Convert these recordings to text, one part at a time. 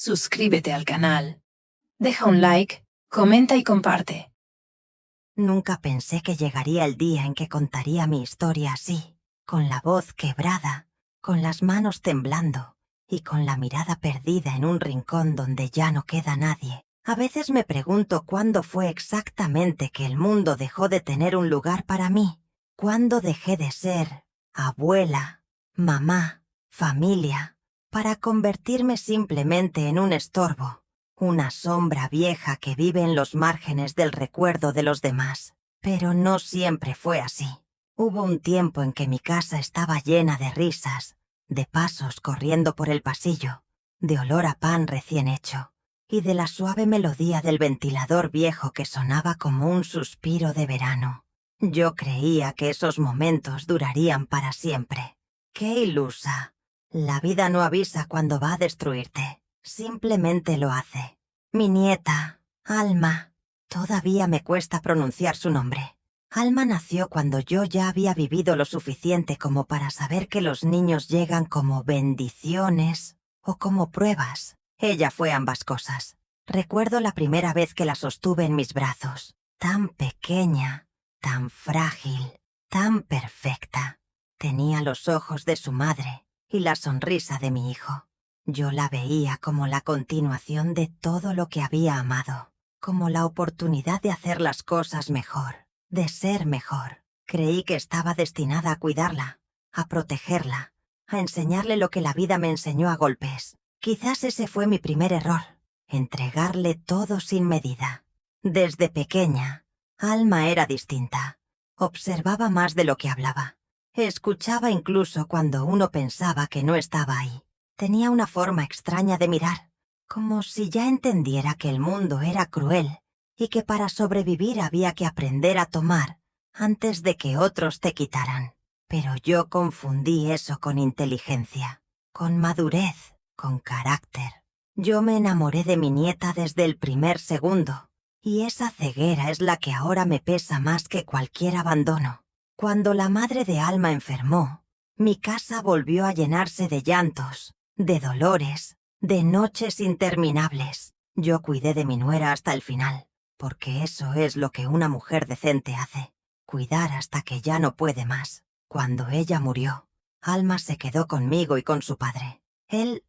suscríbete al canal. Deja un like, comenta y comparte. Nunca pensé que llegaría el día en que contaría mi historia así, con la voz quebrada, con las manos temblando y con la mirada perdida en un rincón donde ya no queda nadie. A veces me pregunto cuándo fue exactamente que el mundo dejó de tener un lugar para mí, cuándo dejé de ser abuela, mamá, familia, para convertirme simplemente en un estorbo, una sombra vieja que vive en los márgenes del recuerdo de los demás. Pero no siempre fue así. Hubo un tiempo en que mi casa estaba llena de risas, de pasos corriendo por el pasillo, de olor a pan recién hecho, y de la suave melodía del ventilador viejo que sonaba como un suspiro de verano. Yo creía que esos momentos durarían para siempre. ¡Qué ilusa! La vida no avisa cuando va a destruirte, simplemente lo hace. Mi nieta, Alma, todavía me cuesta pronunciar su nombre. Alma nació cuando yo ya había vivido lo suficiente como para saber que los niños llegan como bendiciones o como pruebas. Ella fue ambas cosas. Recuerdo la primera vez que la sostuve en mis brazos, tan pequeña, tan frágil, tan perfecta. Tenía los ojos de su madre y la sonrisa de mi hijo. Yo la veía como la continuación de todo lo que había amado, como la oportunidad de hacer las cosas mejor, de ser mejor. Creí que estaba destinada a cuidarla, a protegerla, a enseñarle lo que la vida me enseñó a golpes. Quizás ese fue mi primer error, entregarle todo sin medida. Desde pequeña, Alma era distinta. Observaba más de lo que hablaba. Escuchaba incluso cuando uno pensaba que no estaba ahí. Tenía una forma extraña de mirar, como si ya entendiera que el mundo era cruel y que para sobrevivir había que aprender a tomar antes de que otros te quitaran. Pero yo confundí eso con inteligencia, con madurez, con carácter. Yo me enamoré de mi nieta desde el primer segundo, y esa ceguera es la que ahora me pesa más que cualquier abandono. Cuando la madre de Alma enfermó, mi casa volvió a llenarse de llantos, de dolores, de noches interminables. Yo cuidé de mi nuera hasta el final, porque eso es lo que una mujer decente hace, cuidar hasta que ya no puede más. Cuando ella murió, Alma se quedó conmigo y con su padre. Él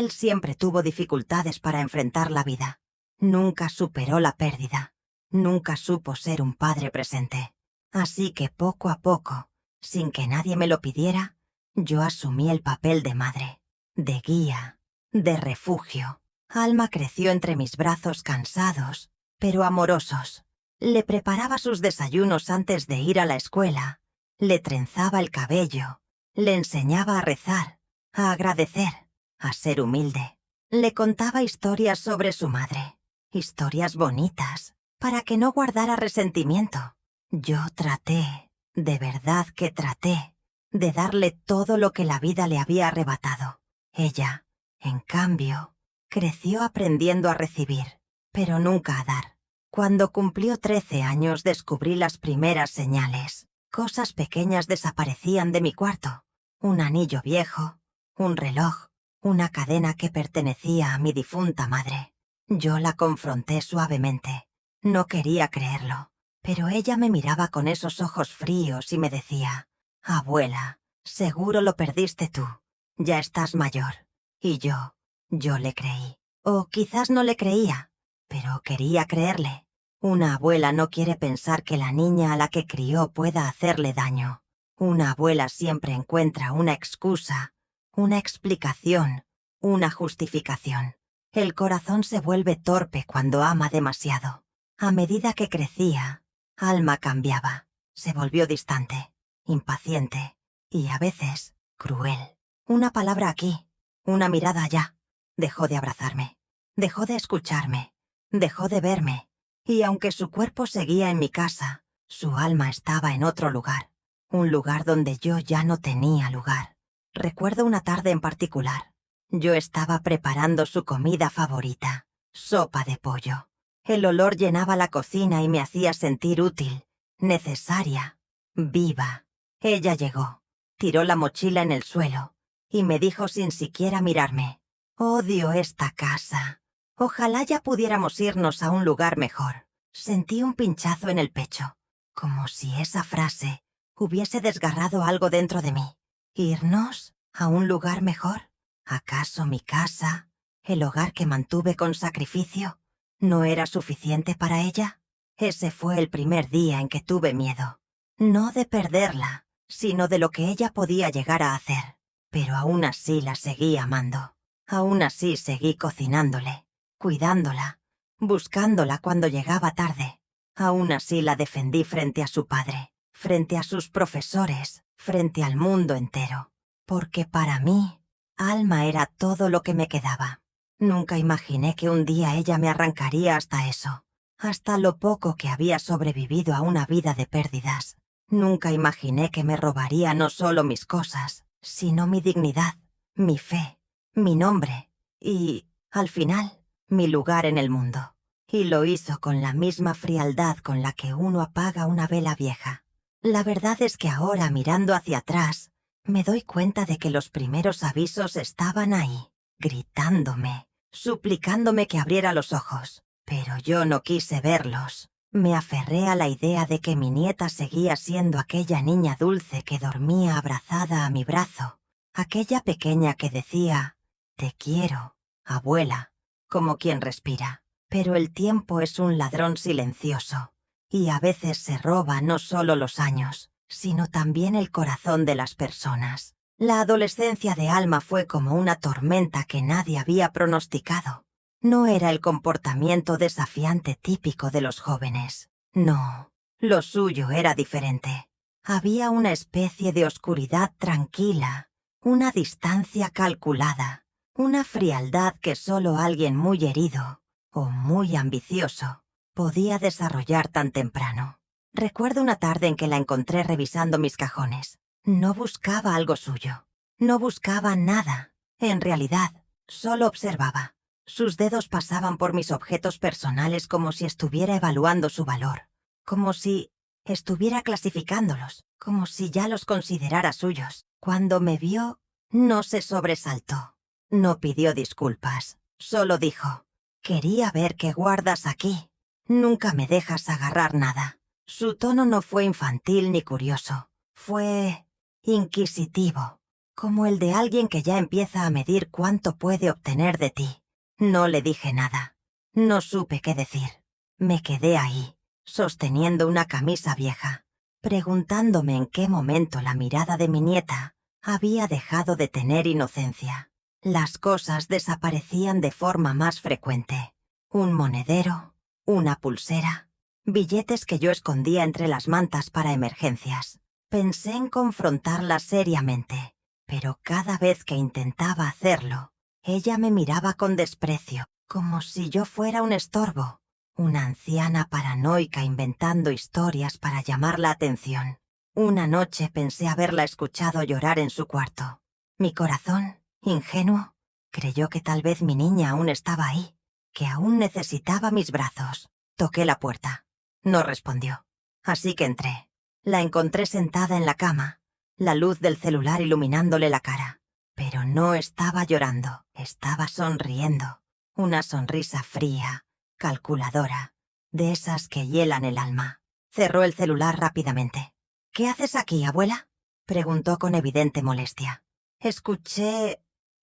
siempre tuvo dificultades para enfrentar la vida. Nunca superó la pérdida. Nunca supo ser un padre presente. Así que poco a poco, sin que nadie me lo pidiera, yo asumí el papel de madre, de guía, de refugio. Alma creció entre mis brazos cansados, pero amorosos. Le preparaba sus desayunos antes de ir a la escuela, le trenzaba el cabello, le enseñaba a rezar, a agradecer, a ser humilde. Le contaba historias sobre su madre, historias bonitas, para que no guardara resentimiento. Yo traté, de verdad que traté, de darle todo lo que la vida le había arrebatado. Ella, en cambio, creció aprendiendo a recibir, pero nunca a dar. Cuando cumplió 13 años descubrí las primeras señales. Cosas pequeñas desaparecían de mi cuarto. Un anillo viejo, un reloj, una cadena que pertenecía a mi difunta madre. Yo la confronté suavemente. No quería creerlo, pero ella me miraba con esos ojos fríos y me decía: «Abuela, seguro lo perdiste tú. Ya estás mayor». Y yo le creí. O quizás no le creía, pero quería creerle. Una abuela no quiere pensar que la niña a la que crió pueda hacerle daño. Una abuela siempre encuentra una excusa, una explicación, una justificación. El corazón se vuelve torpe cuando ama demasiado. A medida que crecía, Alma cambiaba. Se volvió distante, impaciente y a veces cruel. Una palabra aquí, una mirada allá. Dejó de abrazarme, dejó de escucharme, dejó de verme. Y aunque su cuerpo seguía en mi casa, su alma estaba en otro lugar. Un lugar donde yo ya no tenía lugar. Recuerdo una tarde en particular. Yo estaba preparando su comida favorita, sopa de pollo. El olor llenaba la cocina y me hacía sentir útil, necesaria, viva. Ella llegó, tiró la mochila en el suelo y me dijo sin siquiera mirarme: Odio esta casa. Ojalá ya pudiéramos irnos a un lugar mejor. Sentí un pinchazo en el pecho, como si esa frase hubiese desgarrado algo dentro de mí. ¿Irnos a un lugar mejor? ¿Acaso mi casa, el hogar que mantuve con sacrificio, no era suficiente para ella? Ese fue el primer día en que tuve miedo. No de perderla, sino de lo que ella podía llegar a hacer. Pero aún así la seguí amando. Aún así seguí cocinándole, cuidándola, buscándola cuando llegaba tarde. Aún así la defendí frente a su padre, frente a sus profesores, frente al mundo entero. Porque para mí, Alma era todo lo que me quedaba. Nunca imaginé que un día ella me arrancaría hasta eso, hasta lo poco que había sobrevivido a una vida de pérdidas. Nunca imaginé que me robaría no solo mis cosas, sino mi dignidad, mi fe, mi nombre y, al final, mi lugar en el mundo. Y lo hizo con la misma frialdad con la que uno apaga una vela vieja. La verdad es que ahora, mirando hacia atrás, me doy cuenta de que los primeros avisos estaban ahí, gritándome, suplicándome que abriera los ojos. Pero yo no quise verlos. Me aferré a la idea de que mi nieta seguía siendo aquella niña dulce que dormía abrazada a mi brazo, aquella pequeña que decía, «Te quiero, abuela», como quien respira. Pero el tiempo es un ladrón silencioso, y a veces se roba no solo los años, sino también el corazón de las personas. La adolescencia de Alma fue como una tormenta que nadie había pronosticado. No era el comportamiento desafiante típico de los jóvenes. No, lo suyo era diferente. Había una especie de oscuridad tranquila, una distancia calculada, una frialdad que solo alguien muy herido o muy ambicioso podía desarrollar tan temprano. Recuerdo una tarde en que la encontré revisando mis cajones. No buscaba algo suyo. No buscaba nada. En realidad, solo observaba. Sus dedos pasaban por mis objetos personales como si estuviera evaluando su valor, como si estuviera clasificándolos, como si ya los considerara suyos. Cuando me vio, no se sobresaltó. No pidió disculpas. Solo dijo, «Quería ver qué guardas aquí. Nunca me dejas agarrar nada». Su tono no fue infantil ni curioso. Fue inquisitivo, como el de alguien que ya empieza a medir cuánto puede obtener de ti. No le dije nada. No supe qué decir. Me quedé ahí, sosteniendo una camisa vieja, preguntándome en qué momento la mirada de mi nieta había dejado de tener inocencia. Las cosas desaparecían de forma más frecuente. Un monedero, una pulsera, billetes que yo escondía entre las mantas para emergencias. Pensé en confrontarla seriamente, pero cada vez que intentaba hacerlo, ella me miraba con desprecio, como si yo fuera un estorbo, una anciana paranoica inventando historias para llamar la atención. Una noche pensé haberla escuchado llorar en su cuarto. Mi corazón, ingenuo, creyó que tal vez mi niña aún estaba ahí, que aún necesitaba mis brazos. Toqué la puerta. No respondió. Así que entré. La encontré sentada en la cama, la luz del celular iluminándole la cara. Pero no estaba llorando, estaba sonriendo. Una sonrisa fría, calculadora, de esas que hielan el alma. Cerró el celular rápidamente. «¿Qué haces aquí, abuela?», preguntó con evidente molestia.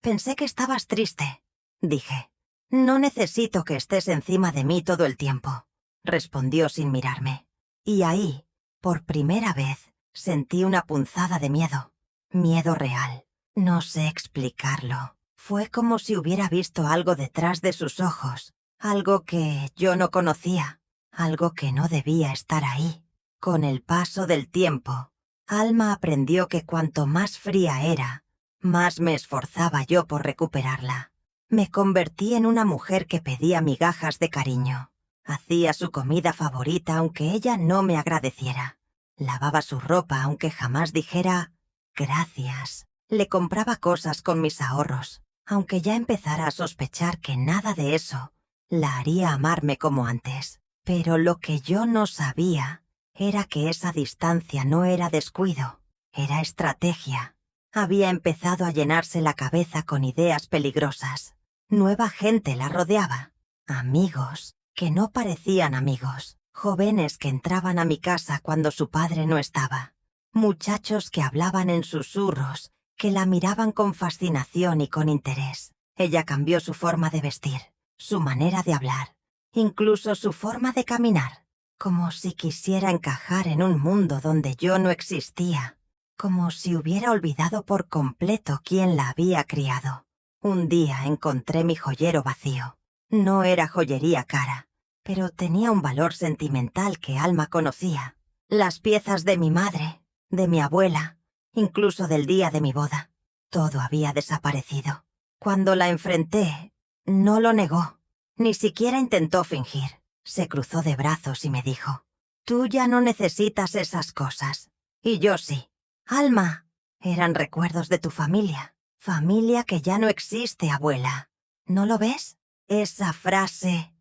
Pensé que estabas triste», dije. «No necesito que estés encima de mí todo el tiempo», respondió sin mirarme. Y ahí, por primera vez, sentí una punzada de miedo. Miedo real. No sé explicarlo. Fue como si hubiera visto algo detrás de sus ojos, algo que yo no conocía, algo que no debía estar ahí. Con el paso del tiempo, Alma aprendió que cuanto más fría era, más me esforzaba yo por recuperarla. Me convertí en una mujer que pedía migajas de cariño. Hacía su comida favorita aunque ella no me agradeciera. Lavaba su ropa aunque jamás dijera «gracias». Le compraba cosas con mis ahorros, aunque ya empezara a sospechar que nada de eso la haría amarme como antes. Pero lo que yo no sabía era que esa distancia no era descuido, era estrategia. Había empezado a llenarse la cabeza con ideas peligrosas. Nueva gente la rodeaba. Amigos que no parecían amigos. Jóvenes que entraban a mi casa cuando su padre no estaba. Muchachos que hablaban en susurros, que la miraban con fascinación y con interés. Ella cambió su forma de vestir, su manera de hablar, incluso su forma de caminar, como si quisiera encajar en un mundo donde yo no existía, como si hubiera olvidado por completo quién la había criado. Un día encontré mi joyero vacío. No era joyería cara, pero tenía un valor sentimental que Alma conocía. Las piezas de mi madre, de mi abuela, incluso del día de mi boda. Todo había desaparecido. Cuando la enfrenté, no lo negó. Ni siquiera intentó fingir. Se cruzó de brazos y me dijo: «Tú ya no necesitas esas cosas. Y yo sí. Alma, eran recuerdos de tu familia. Familia que ya no existe, abuela. ¿No lo ves?» Esa frase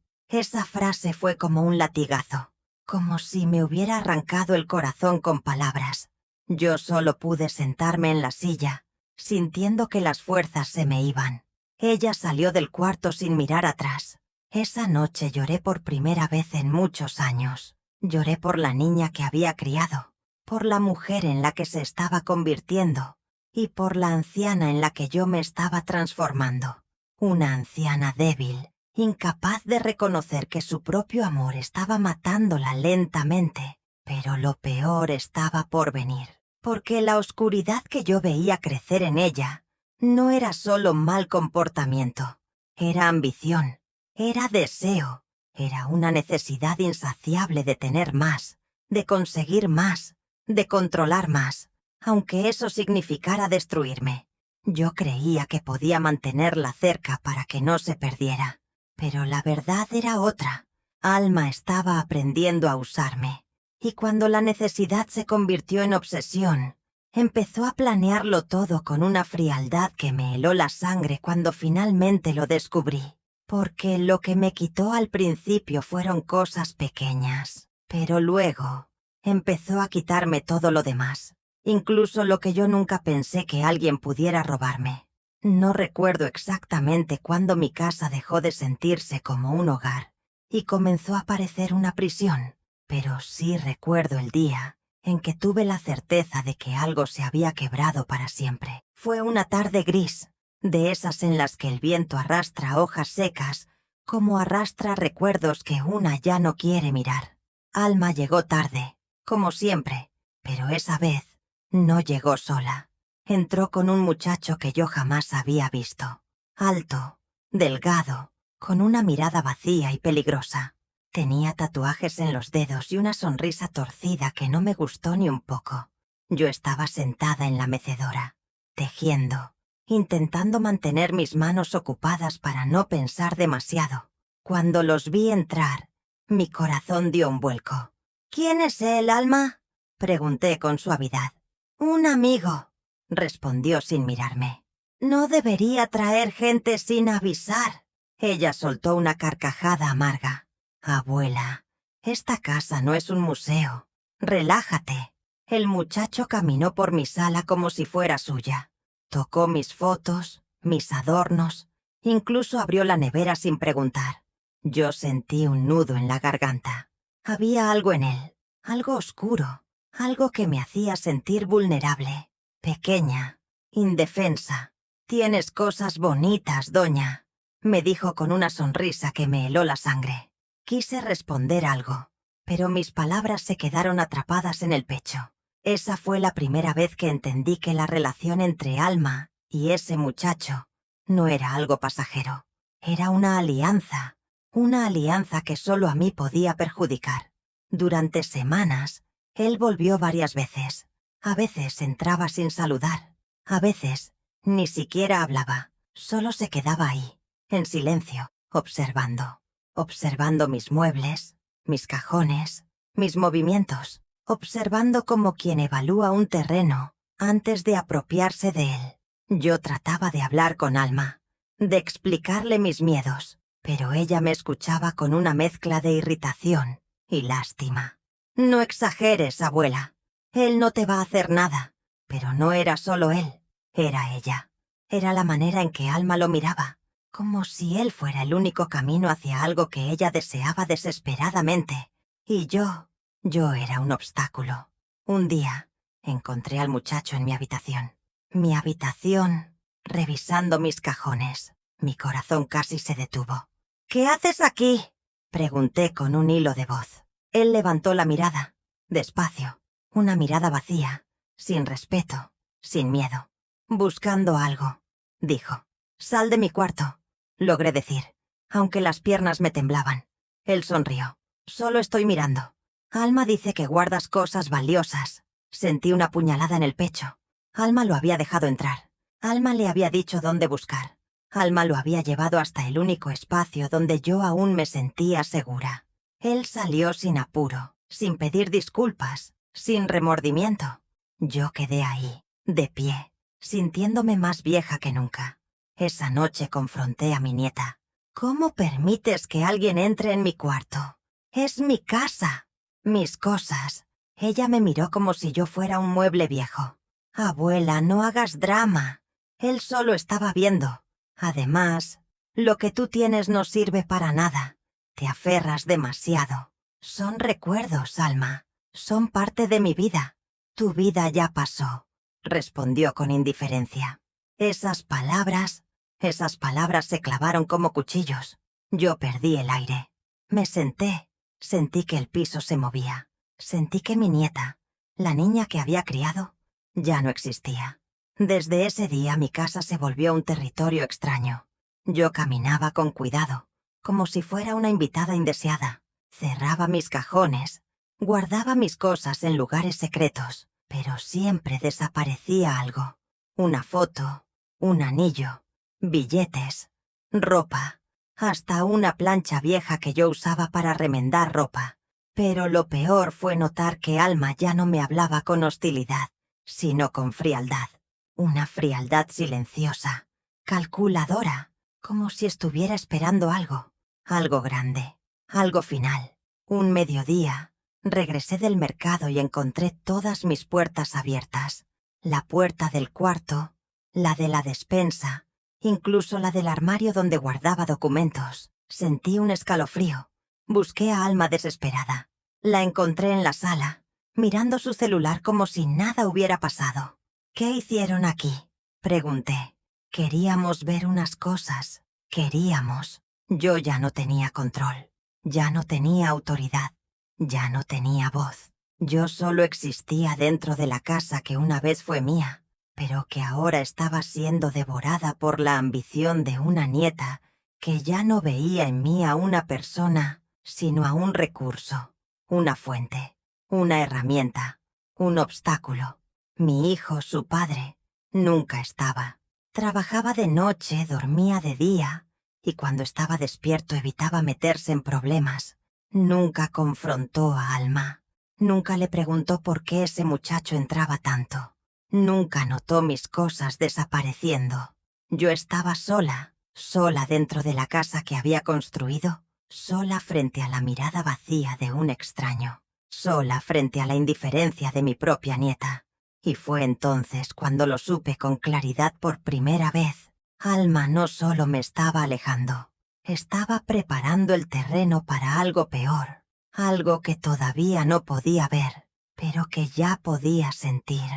fue como un latigazo, como si me hubiera arrancado el corazón con palabras. Yo solo pude sentarme en la silla, sintiendo que las fuerzas se me iban. Ella salió del cuarto sin mirar atrás. Esa noche lloré por primera vez en muchos años. Lloré por la niña que había criado, por la mujer en la que se estaba convirtiendo y por la anciana en la que yo me estaba transformando. Una anciana débil, incapaz de reconocer que su propio amor estaba matándola lentamente. Pero lo peor estaba por venir, porque la oscuridad que yo veía crecer en ella no era solo mal comportamiento, era ambición, era deseo, era una necesidad insaciable de tener más, de conseguir más, de controlar más, aunque eso significara destruirme. Yo creía que podía mantenerla cerca para que no se perdiera, pero la verdad era otra. Alma estaba aprendiendo a usarme, y cuando la necesidad se convirtió en obsesión, empezó a planearlo todo con una frialdad que me heló la sangre cuando finalmente lo descubrí, porque lo que me quitó al principio fueron cosas pequeñas, pero luego empezó a quitarme todo lo demás. Incluso lo que yo nunca pensé que alguien pudiera robarme. No recuerdo exactamente cuándo mi casa dejó de sentirse como un hogar y comenzó a parecer una prisión, pero sí recuerdo el día en que tuve la certeza de que algo se había quebrado para siempre. Fue una tarde gris, de esas en las que el viento arrastra hojas secas, como arrastra recuerdos que una ya no quiere mirar. Alma llegó tarde, como siempre, pero esa vez no llegó sola. Entró con un muchacho que yo jamás había visto. Alto, delgado, con una mirada vacía y peligrosa. Tenía tatuajes en los dedos y una sonrisa torcida que no me gustó ni un poco. Yo estaba sentada en la mecedora, tejiendo, intentando mantener mis manos ocupadas para no pensar demasiado. Cuando los vi entrar, mi corazón dio un vuelco. «¿Quién es él, Alma?», pregunté con suavidad. «Un amigo», respondió sin mirarme. «No debería traer gente sin avisar». Ella soltó una carcajada amarga. «Abuela, esta casa no es un museo. Relájate». El muchacho caminó por mi sala como si fuera suya. Tocó mis fotos, mis adornos, incluso abrió la nevera sin preguntar. Yo sentí un nudo en la garganta. Había algo en él, algo oscuro, algo que me hacía sentir vulnerable, pequeña, indefensa. «Tienes cosas bonitas, doña», me dijo con una sonrisa que me heló la sangre. Quise responder algo, pero mis palabras se quedaron atrapadas en el pecho. Esa fue la primera vez que entendí que la relación entre Alma y ese muchacho no era algo pasajero. Era una alianza que solo a mí podía perjudicar. Durante semanas, él volvió varias veces. A veces entraba sin saludar. A veces ni siquiera hablaba. Solo se quedaba ahí, en silencio, observando mis muebles, mis cajones, mis movimientos, observando como quien evalúa un terreno antes de apropiarse de él. Yo trataba de hablar con Alma, de explicarle mis miedos, pero ella me escuchaba con una mezcla de irritación y lástima. «No exageres, abuela. Él no te va a hacer nada». Pero no era solo él, era ella. Era la manera en que Alma lo miraba, como si él fuera el único camino hacia algo que ella deseaba desesperadamente. Y yo era un obstáculo. Un día, encontré al muchacho en mi habitación. Mi habitación, revisando mis cajones. Mi corazón casi se detuvo. «¿Qué haces aquí?», pregunté con un hilo de voz. Él levantó la mirada, despacio, una mirada vacía, sin respeto, sin miedo. «Buscando algo», dijo. «Sal de mi cuarto», logré decir, aunque las piernas me temblaban. Él sonrió. «Solo estoy mirando. Alma dice que guardas cosas valiosas». Sentí una puñalada en el pecho. Alma lo había dejado entrar. Alma le había dicho dónde buscar. Alma lo había llevado hasta el único espacio donde yo aún me sentía segura. Él salió sin apuro, sin pedir disculpas, sin remordimiento. Yo quedé ahí, de pie, sintiéndome más vieja que nunca. Esa noche confronté a mi nieta. «¿Cómo permites que alguien entre en mi cuarto? Es mi casa, mis cosas». Ella me miró como si yo fuera un mueble viejo. «Abuela, no hagas drama. Él solo estaba viendo. Además, lo que tú tienes no sirve para nada. Te aferras demasiado. Son recuerdos, Alma. Son parte de mi vida. Tu vida ya pasó», respondió con indiferencia. Esas palabras se clavaron como cuchillos. Yo perdí el aire. Me senté. Sentí que el piso se movía. Sentí que mi nieta, la niña que había criado, ya no existía. Desde ese día mi casa se volvió un territorio extraño. Yo caminaba con cuidado, como si fuera una invitada indeseada. Cerraba mis cajones, guardaba mis cosas en lugares secretos, pero siempre desaparecía algo. Una foto, un anillo, billetes, ropa, hasta una plancha vieja que yo usaba para remendar ropa. Pero lo peor fue notar que Alma ya no me hablaba con hostilidad, sino con frialdad. Una frialdad silenciosa, calculadora, como si estuviera esperando algo grande, algo final. Un mediodía, regresé del mercado y encontré todas mis puertas abiertas. La puerta del cuarto, la de la despensa, incluso la del armario donde guardaba documentos. Sentí un escalofrío. Busqué a Alma desesperada. La encontré en la sala, mirando su celular como si nada hubiera pasado. «¿Qué hicieron aquí?», pregunté. «Queríamos ver unas cosas. Queríamos». Yo ya no tenía control. Ya no tenía autoridad. Ya no tenía voz. Yo solo existía dentro de la casa que una vez fue mía, pero que ahora estaba siendo devorada por la ambición de una nieta que ya no veía en mí a una persona, sino a un recurso, una fuente, una herramienta, un obstáculo. Mi hijo, su padre, nunca estaba. Trabajaba de noche, dormía de día, y cuando estaba despierto evitaba meterse en problemas. Nunca confrontó a Alma. Nunca le preguntó por qué ese muchacho entraba tanto. Nunca notó mis cosas desapareciendo. Yo estaba sola dentro de la casa que había construido, sola frente a la mirada vacía de un extraño, sola frente a la indiferencia de mi propia nieta. Y fue entonces cuando lo supe con claridad por primera vez. Alma no solo me estaba alejando, estaba preparando el terreno para algo peor, algo que todavía no podía ver, pero que ya podía sentir,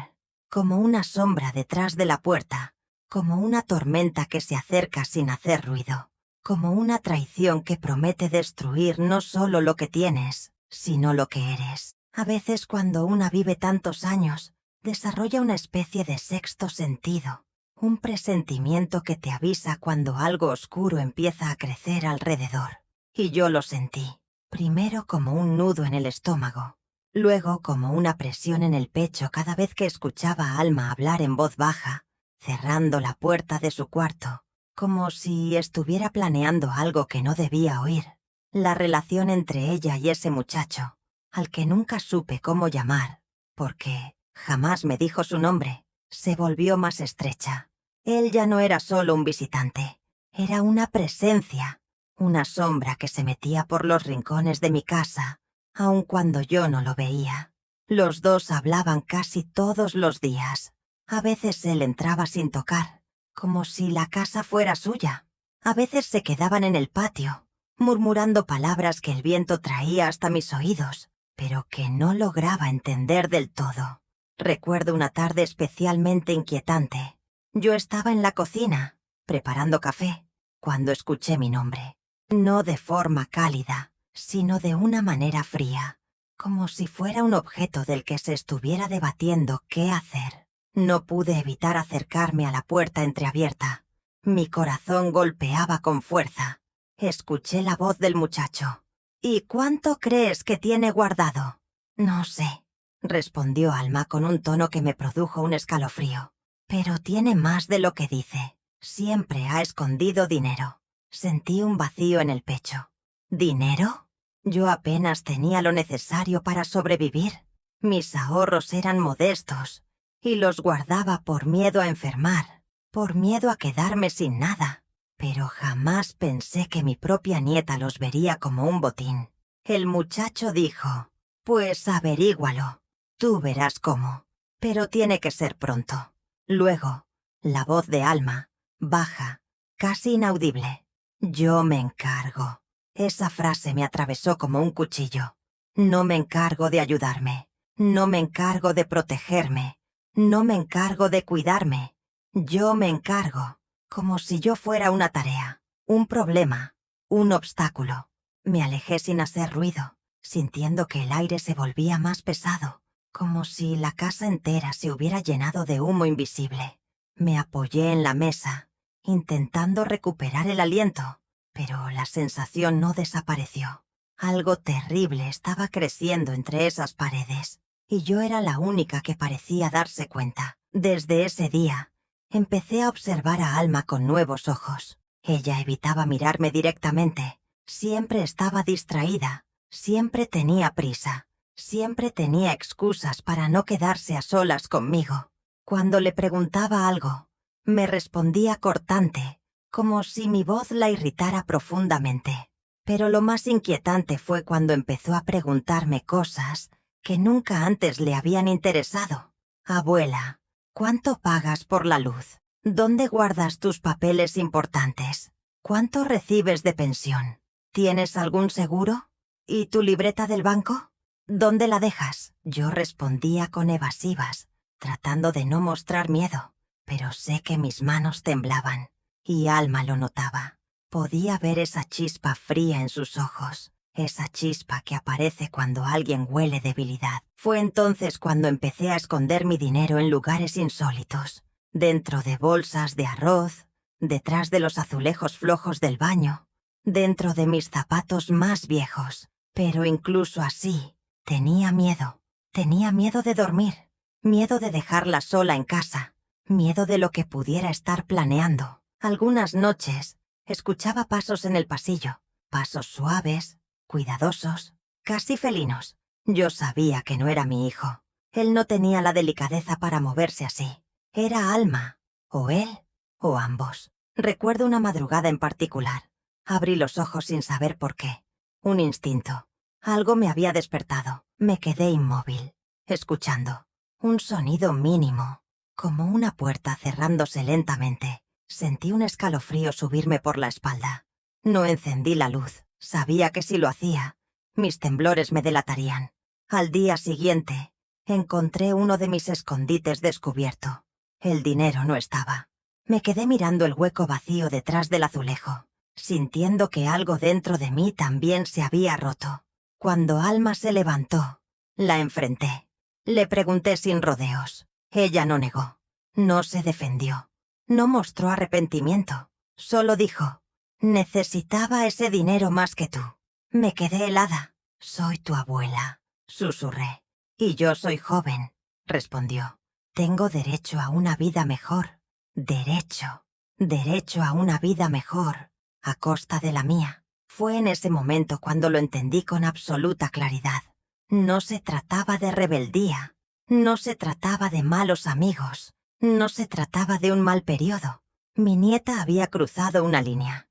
como una sombra detrás de la puerta, como una tormenta que se acerca sin hacer ruido, como una traición que promete destruir no solo lo que tienes, sino lo que eres. A veces cuando una vive tantos años, desarrolla una especie de sexto sentido, un presentimiento que te avisa cuando algo oscuro empieza a crecer alrededor. Y yo lo sentí, primero como un nudo en el estómago, luego como una presión en el pecho cada vez que escuchaba a Alma hablar en voz baja, cerrando la puerta de su cuarto, como si estuviera planeando algo que no debía oír. La relación entre ella y ese muchacho, al que nunca supe cómo llamar, porque jamás me dijo su nombre, se volvió más estrecha. Él ya no era solo un visitante, era una presencia, una sombra que se metía por los rincones de mi casa, aun cuando yo no lo veía. Los dos hablaban casi todos los días. A veces él entraba sin tocar, como si la casa fuera suya. A veces se quedaban en el patio, murmurando palabras que el viento traía hasta mis oídos, pero que no lograba entender del todo. Recuerdo una tarde especialmente inquietante. Yo estaba en la cocina, preparando café, cuando escuché mi nombre. No de forma cálida, sino de una manera fría, como si fuera un objeto del que se estuviera debatiendo qué hacer. No pude evitar acercarme a la puerta entreabierta. Mi corazón golpeaba con fuerza. Escuché la voz del muchacho. «¿Y cuánto crees que tiene guardado?» «No sé», respondió Alma con un tono que me produjo un escalofrío. «Pero tiene más de lo que dice. Siempre ha escondido dinero». Sentí un vacío en el pecho. ¿Dinero? Yo apenas tenía lo necesario para sobrevivir. Mis ahorros eran modestos y los guardaba por miedo a enfermar, por miedo a quedarme sin nada. Pero jamás pensé que mi propia nieta los vería como un botín. El muchacho dijo: «Pues averígualo. Tú verás cómo. Pero tiene que ser pronto». Luego, la voz de Alma, baja, casi inaudible: «Yo me encargo». Esa frase me atravesó como un cuchillo. No me encargo de ayudarme. No me encargo de protegerme. No me encargo de cuidarme. Yo me encargo, como si yo fuera una tarea, un problema, un obstáculo. Me alejé sin hacer ruido, sintiendo que el aire se volvía más pesado, como si la casa entera se hubiera llenado de humo invisible. Me apoyé en la mesa, intentando recuperar el aliento, pero la sensación no desapareció. Algo terrible estaba creciendo entre esas paredes, y yo era la única que parecía darse cuenta. Desde ese día, empecé a observar a Alma con nuevos ojos. Ella evitaba mirarme directamente. Siempre estaba distraída. Siempre tenía prisa. Siempre tenía excusas para no quedarse a solas conmigo. Cuando le preguntaba algo, me respondía cortante, como si mi voz la irritara profundamente. Pero lo más inquietante fue cuando empezó a preguntarme cosas que nunca antes le habían interesado. «Abuela, ¿cuánto pagas por la luz? ¿Dónde guardas tus papeles importantes? ¿Cuánto recibes de pensión? ¿Tienes algún seguro? ¿Y tu libreta del banco? ¿Dónde la dejas?» Yo respondía con evasivas, tratando de no mostrar miedo, pero sé que mis manos temblaban, y Alma lo notaba. Podía ver esa chispa fría en sus ojos, esa chispa que aparece cuando alguien huele debilidad. Fue entonces cuando empecé a esconder mi dinero en lugares insólitos, dentro de bolsas de arroz, detrás de los azulejos flojos del baño, dentro de mis zapatos más viejos. Pero incluso así, tenía miedo de dormir, miedo de dejarla sola en casa, miedo de lo que pudiera estar planeando. Algunas noches, escuchaba pasos en el pasillo, pasos suaves, cuidadosos, casi felinos. Yo sabía que no era mi hijo. Él no tenía la delicadeza para moverse así. Era Alma, o él, o ambos. Recuerdo una madrugada en particular. Abrí los ojos sin saber por qué. Un instinto. Algo me había despertado. Me quedé inmóvil, escuchando. Un sonido mínimo, como una puerta cerrándose lentamente. Sentí un escalofrío subirme por la espalda. No encendí la luz. Sabía que si lo hacía, mis temblores me delatarían. Al día siguiente, encontré uno de mis escondites descubierto. El dinero no estaba. Me quedé mirando el hueco vacío detrás del azulejo, sintiendo que algo dentro de mí también se había roto. Cuando Alma se levantó, la enfrenté. Le pregunté sin rodeos. Ella no negó. No se defendió. No mostró arrepentimiento. Solo dijo: «Necesitaba ese dinero más que tú». Me quedé helada. «Soy tu abuela», susurré. «Y yo soy joven», respondió. «Tengo derecho a una vida mejor. Derecho a una vida mejor, a costa de la mía». Fue en ese momento cuando lo entendí con absoluta claridad. No se trataba de rebeldía. No se trataba de malos amigos. No se trataba de un mal periodo. Mi nieta había cruzado una línea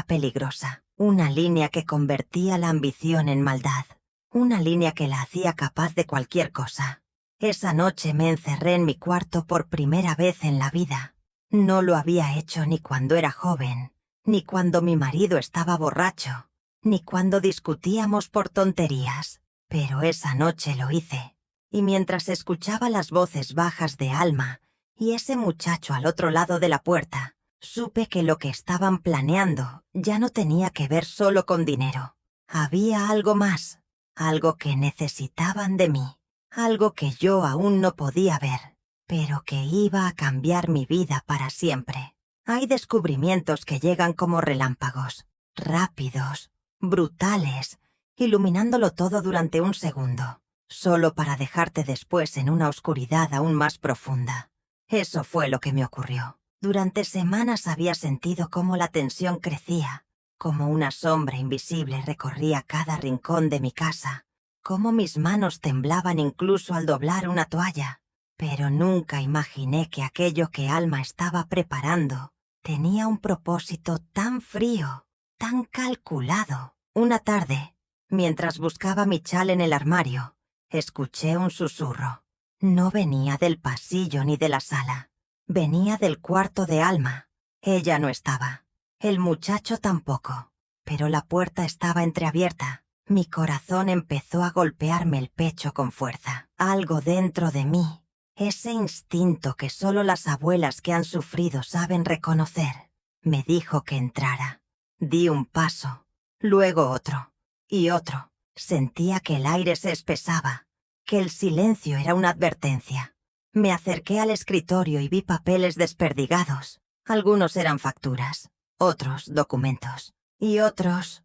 peligrosa, una línea que convertía la ambición en maldad, una línea que la hacía capaz de cualquier cosa. Esa noche me encerré en mi cuarto por primera vez en la vida. No lo había hecho ni cuando era joven, ni cuando mi marido estaba borracho, ni cuando discutíamos por tonterías. Pero esa noche lo hice, y mientras escuchaba las voces bajas de Alma y ese muchacho al otro lado de la puerta, supe que lo que estaban planeando ya no tenía que ver solo con dinero. Había algo más, algo que necesitaban de mí, algo que yo aún no podía ver, pero que iba a cambiar mi vida para siempre. Hay descubrimientos que llegan como relámpagos, rápidos, brutales, iluminándolo todo durante un segundo, solo para dejarte después en una oscuridad aún más profunda. Eso fue lo que me ocurrió. Durante semanas había sentido cómo la tensión crecía, cómo una sombra invisible recorría cada rincón de mi casa, cómo mis manos temblaban incluso al doblar una toalla. Pero nunca imaginé que aquello que Alma estaba preparando tenía un propósito tan frío, tan calculado. Una tarde, mientras buscaba mi chal en el armario, escuché un susurro. No venía del pasillo ni de la sala. Venía del cuarto de Alma. Ella no estaba. El muchacho tampoco. Pero la puerta estaba entreabierta. Mi corazón empezó a golpearme el pecho con fuerza. Algo dentro de mí, ese instinto que solo las abuelas que han sufrido saben reconocer, me dijo que entrara. Di un paso, luego otro, y otro. Sentía que el aire se espesaba, que el silencio era una advertencia. Me acerqué al escritorio y vi papeles desperdigados. Algunos eran facturas, otros documentos, y otros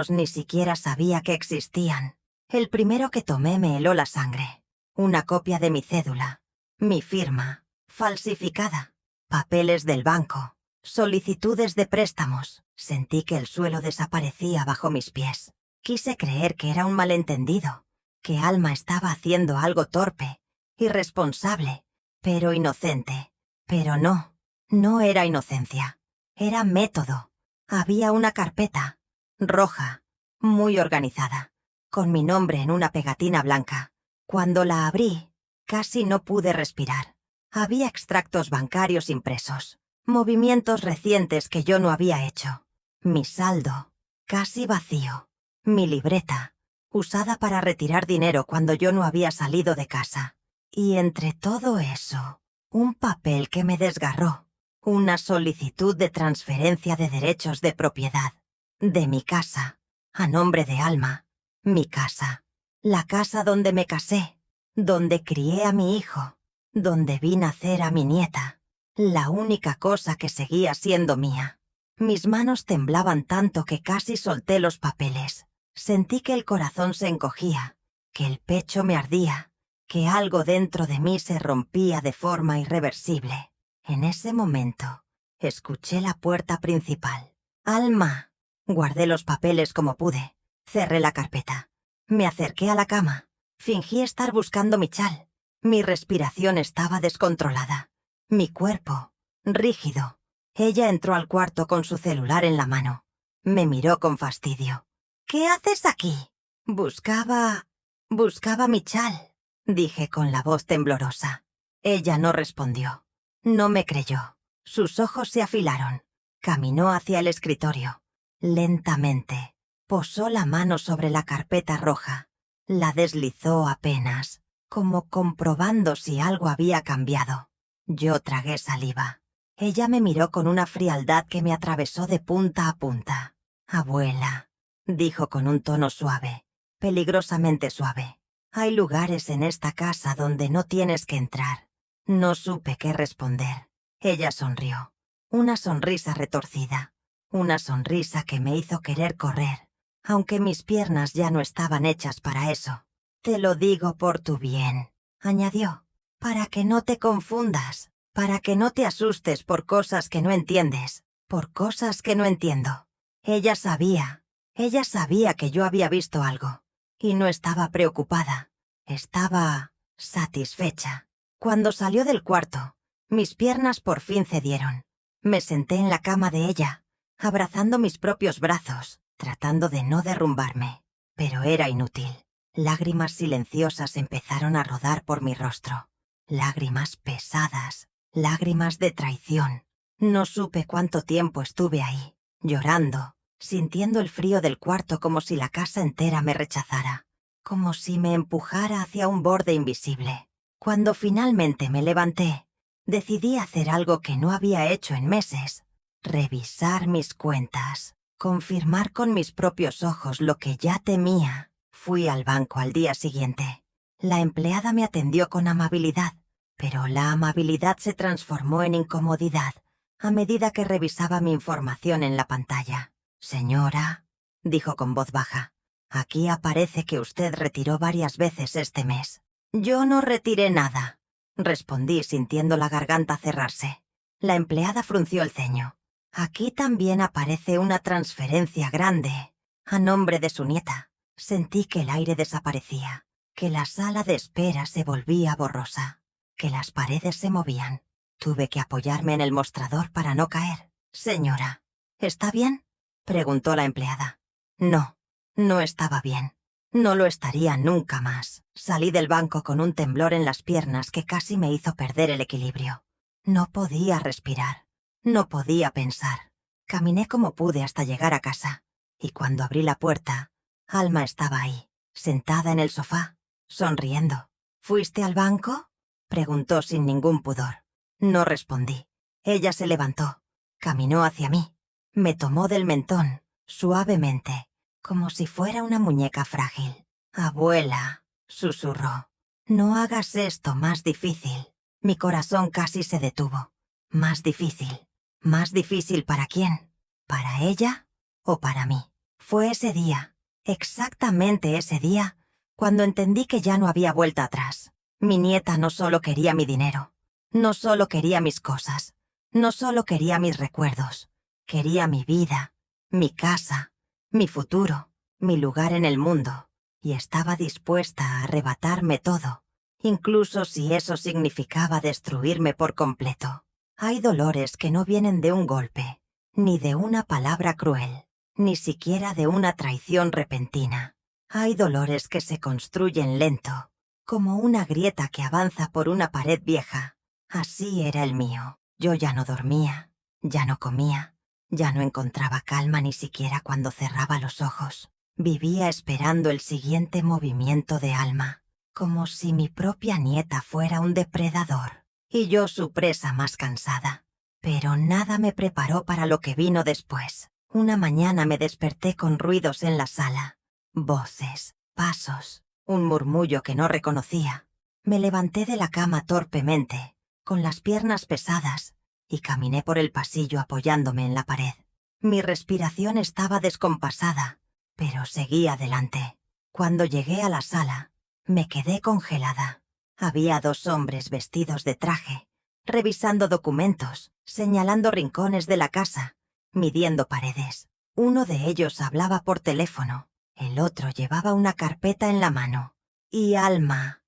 ni siquiera sabía que existían. El primero que tomé me heló la sangre. Una copia de mi cédula, mi firma, falsificada, papeles del banco, solicitudes de préstamos. Sentí que el suelo desaparecía bajo mis pies. Quise creer que era un malentendido, que Alma estaba haciendo algo torpe, irresponsable, pero inocente. Pero no, no era inocencia. Era método. Había una carpeta, roja, muy organizada, con mi nombre en una pegatina blanca. Cuando la abrí, casi no pude respirar. Había extractos bancarios impresos, movimientos recientes que yo no había hecho. Mi saldo, casi vacío. Mi libreta, usada para retirar dinero cuando yo no había salido de casa. Y entre todo eso, un papel que me desgarró. Una solicitud de transferencia de derechos de propiedad. De mi casa, a nombre de Alma. Mi casa. La casa donde me casé, donde crié a mi hijo, donde vi nacer a mi nieta. La única cosa que seguía siendo mía. Mis manos temblaban tanto que casi solté los papeles. Sentí que el corazón se encogía, que el pecho me ardía, que algo dentro de mí se rompía de forma irreversible. En ese momento, escuché la puerta principal. ¡Alma! Guardé los papeles como pude. Cerré la carpeta. Me acerqué a la cama. Fingí estar buscando mi chal. Mi respiración estaba descontrolada. Mi cuerpo, rígido. Ella entró al cuarto con su celular en la mano. Me miró con fastidio. ¿Qué haces aquí? Buscaba mi chal, dije con la voz temblorosa. Ella no respondió. No me creyó. Sus ojos se afilaron. Caminó hacia el escritorio. Lentamente, posó la mano sobre la carpeta roja. La deslizó apenas, como comprobando si algo había cambiado. Yo tragué saliva. Ella me miró con una frialdad que me atravesó de punta a punta. Abuela, dijo con un tono suave, peligrosamente suave. Hay lugares en esta casa donde no tienes que entrar. No supe qué responder. Ella sonrió. Una sonrisa retorcida. Una sonrisa que me hizo querer correr, aunque mis piernas ya no estaban hechas para eso. Te lo digo por tu bien, añadió, para que no te confundas, para que no te asustes por cosas que no entiendes, por cosas que no entiendo. Ella sabía que yo había visto algo, y no estaba preocupada, estaba satisfecha. Cuando salió del cuarto, mis piernas por fin cedieron. Me senté en la cama de ella, abrazando mis propios brazos, tratando de no derrumbarme. Pero era inútil. Lágrimas silenciosas empezaron a rodar por mi rostro. Lágrimas pesadas, lágrimas de traición. No supe cuánto tiempo estuve ahí. llorando, sintiendo el frío del cuarto como si la casa entera me rechazara, como si me empujara hacia un borde invisible. Cuando finalmente me levanté, decidí hacer algo que no había hecho en meses: revisar mis cuentas, confirmar con mis propios ojos lo que ya temía. Fui al banco al día siguiente. La empleada me atendió con amabilidad, pero la amabilidad se transformó en incomodidad a medida que revisaba mi información en la pantalla. «Señora», dijo con voz baja, «aquí aparece que usted retiró varias veces este mes». «Yo no retiré nada», respondí sintiendo la garganta cerrarse. La empleada frunció el ceño. «Aquí también aparece una transferencia grande, a nombre de su nieta». Sentí que el aire desaparecía, que la sala de espera se volvía borrosa, que las paredes se movían. Tuve que apoyarme en el mostrador para no caer. «Señora, ¿está bien?», preguntó la empleada. No, no estaba bien. No lo estaría nunca más. Salí del banco con un temblor en las piernas que casi me hizo perder el equilibrio. No podía respirar. No podía pensar. Caminé como pude hasta llegar a casa, y cuando abrí la puerta, Alma estaba ahí, sentada en el sofá, sonriendo. «¿Fuiste al banco?», preguntó sin ningún pudor. No respondí. Ella se levantó, caminó hacia mí, me tomó del mentón, suavemente, como si fuera una muñeca frágil. «Abuela», susurró, «no hagas esto más difícil». Mi corazón casi se detuvo. ¿Más difícil? ¿Más difícil para quién? ¿Para ella o para mí? Fue ese día, exactamente ese día, cuando entendí que ya no había vuelta atrás. Mi nieta no solo quería mi dinero, no solo quería mis cosas, no solo quería mis recuerdos, quería mi vida, mi casa, mi futuro, mi lugar en el mundo, y estaba dispuesta a arrebatarme todo, incluso si eso significaba destruirme por completo. Hay dolores que no vienen de un golpe, ni de una palabra cruel, ni siquiera de una traición repentina. Hay dolores que se construyen lento, como una grieta que avanza por una pared vieja. Así era el mío. Yo ya no dormía, ya no comía, ya no encontraba calma ni siquiera cuando cerraba los ojos. Vivía esperando el siguiente movimiento de Alma, como si mi propia nieta fuera un depredador, y yo su presa más cansada. Pero nada me preparó para lo que vino después. Una mañana me desperté con ruidos en la sala. Voces, pasos, un murmullo que no reconocía. Me levanté de la cama torpemente, con las piernas pesadas, y caminé por el pasillo apoyándome en la pared. Mi respiración estaba descompasada, pero seguí adelante. Cuando llegué a la sala, me quedé congelada. Había dos hombres vestidos de traje, revisando documentos, señalando rincones de la casa, midiendo paredes. Uno de ellos hablaba por teléfono, el otro llevaba una carpeta en la mano. Y Alma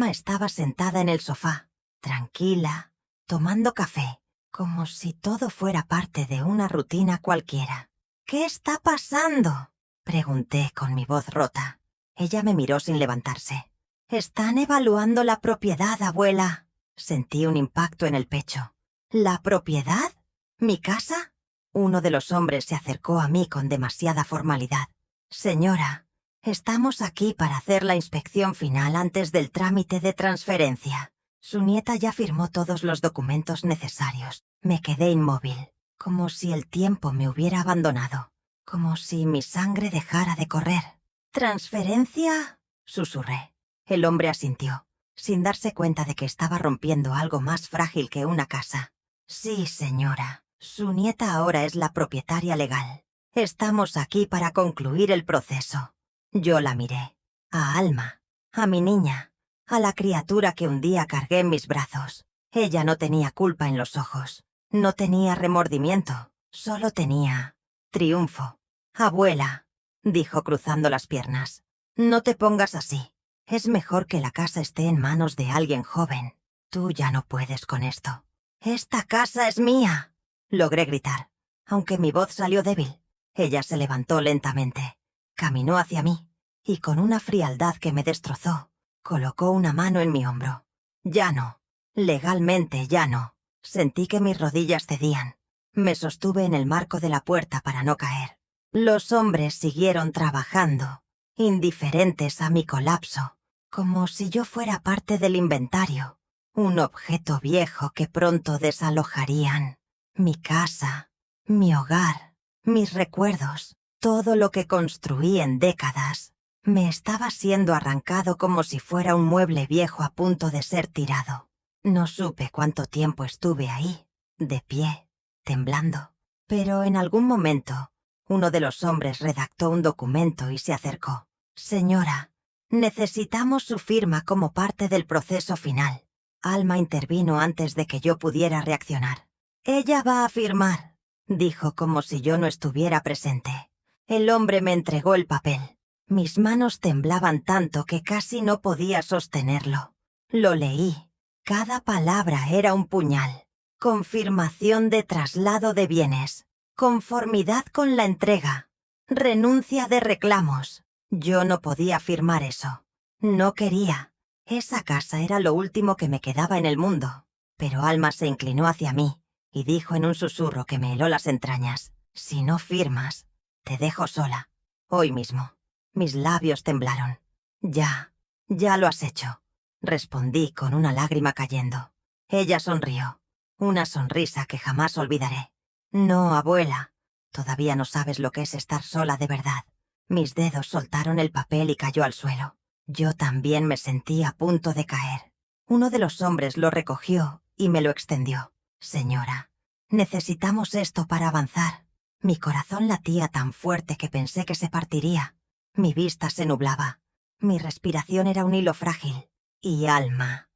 estaba sentada en el sofá, tranquila, tomando café, como si todo fuera parte de una rutina cualquiera. «¿Qué está pasando?», pregunté con mi voz rota. Ella me miró sin levantarse. «Están evaluando la propiedad, abuela». Sentí un impacto en el pecho. «¿La propiedad? ¿Mi casa?». Uno de los hombres se acercó a mí con demasiada formalidad. «Señora, estamos aquí para hacer la inspección final antes del trámite de transferencia». Su nieta ya firmó todos los documentos necesarios. Me quedé inmóvil, como si el tiempo me hubiera abandonado, como si mi sangre dejara de correr. «¿Transferencia?», susurré. El hombre asintió, sin darse cuenta de que estaba rompiendo algo más frágil que una casa. «Sí, señora. Su nieta ahora es la propietaria legal. Estamos aquí para concluir el proceso». Yo la miré. A Alma, a mi niña, a la criatura que un día cargué en mis brazos. Ella no tenía culpa en los ojos. No tenía remordimiento. Solo tenía triunfo. «Abuela», dijo cruzando las piernas, «no te pongas así. Es mejor que la casa esté en manos de alguien joven. Tú ya no puedes con esto». «¡Esta casa es mía!», logré gritar, aunque mi voz salió débil. Ella se levantó lentamente, caminó hacia mí, y con una frialdad que me destrozó, colocó una mano en mi hombro. «Ya no. Legalmente ya no». Sentí que mis rodillas cedían. Me sostuve en el marco de la puerta para no caer. Los hombres siguieron trabajando, indiferentes a mi colapso, como si yo fuera parte del inventario, un objeto viejo que pronto desalojarían. Mi casa, mi hogar, mis recuerdos, todo lo que construí en décadas, me estaba siendo arrancado como si fuera un mueble viejo a punto de ser tirado. No supe cuánto tiempo estuve ahí, de pie, temblando, pero en algún momento, uno de los hombres redactó un documento y se acercó. «Señora, necesitamos su firma como parte del proceso final». Alma intervino antes de que yo pudiera reaccionar. «Ella va a firmar», dijo como si yo no estuviera presente. El hombre me entregó el papel. Mis manos temblaban tanto que casi no podía sostenerlo. Lo leí. Cada palabra era un puñal. Confirmación de traslado de bienes. Conformidad con la entrega. Renuncia de reclamos. Yo no podía firmar eso. No quería. Esa casa era lo último que me quedaba en el mundo. Pero Alma se inclinó hacia mí y dijo en un susurro que me heló las entrañas: «Si no firmas, te dejo sola. Hoy mismo». Mis labios temblaron. «Ya lo has hecho», respondí con una lágrima cayendo. Ella sonrió. Una sonrisa que jamás olvidaré. «No, abuela. Todavía no sabes lo que es estar sola de verdad». Mis dedos soltaron el papel y cayó al suelo. Yo también me sentí a punto de caer. Uno de los hombres lo recogió y me lo extendió. «Señora, necesitamos esto para avanzar». Mi corazón latía tan fuerte que pensé que se partiría. Mi vista se nublaba. Mi respiración era un hilo frágil. Y Alma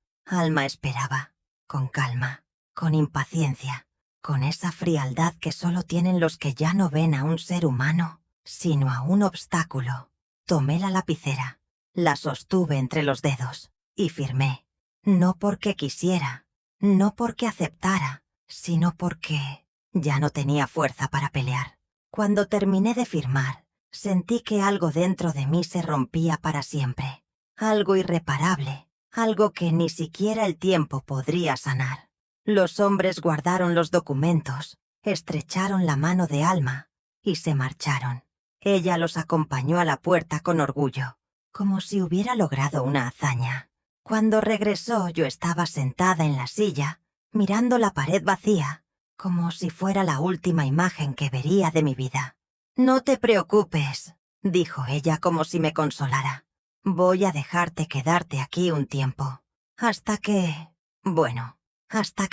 esperaba, con calma, con impaciencia, con esa frialdad que solo tienen los que ya no ven a un ser humano, sino a un obstáculo. Tomé la lapicera, la sostuve entre los dedos y firmé. No porque quisiera, no porque aceptara, sino porque ya no tenía fuerza para pelear. Cuando terminé de firmar, sentí que algo dentro de mí se rompía para siempre. Algo irreparable, algo que ni siquiera el tiempo podría sanar. Los hombres guardaron los documentos, estrecharon la mano de Alma y se marcharon. Ella los acompañó a la puerta con orgullo, como si hubiera logrado una hazaña. Cuando regresó, yo estaba sentada en la silla, mirando la pared vacía, como si fuera la última imagen que vería de mi vida. «No te preocupes», dijo ella como si me consolara. «Voy a dejarte quedarte aquí un tiempo. Hasta que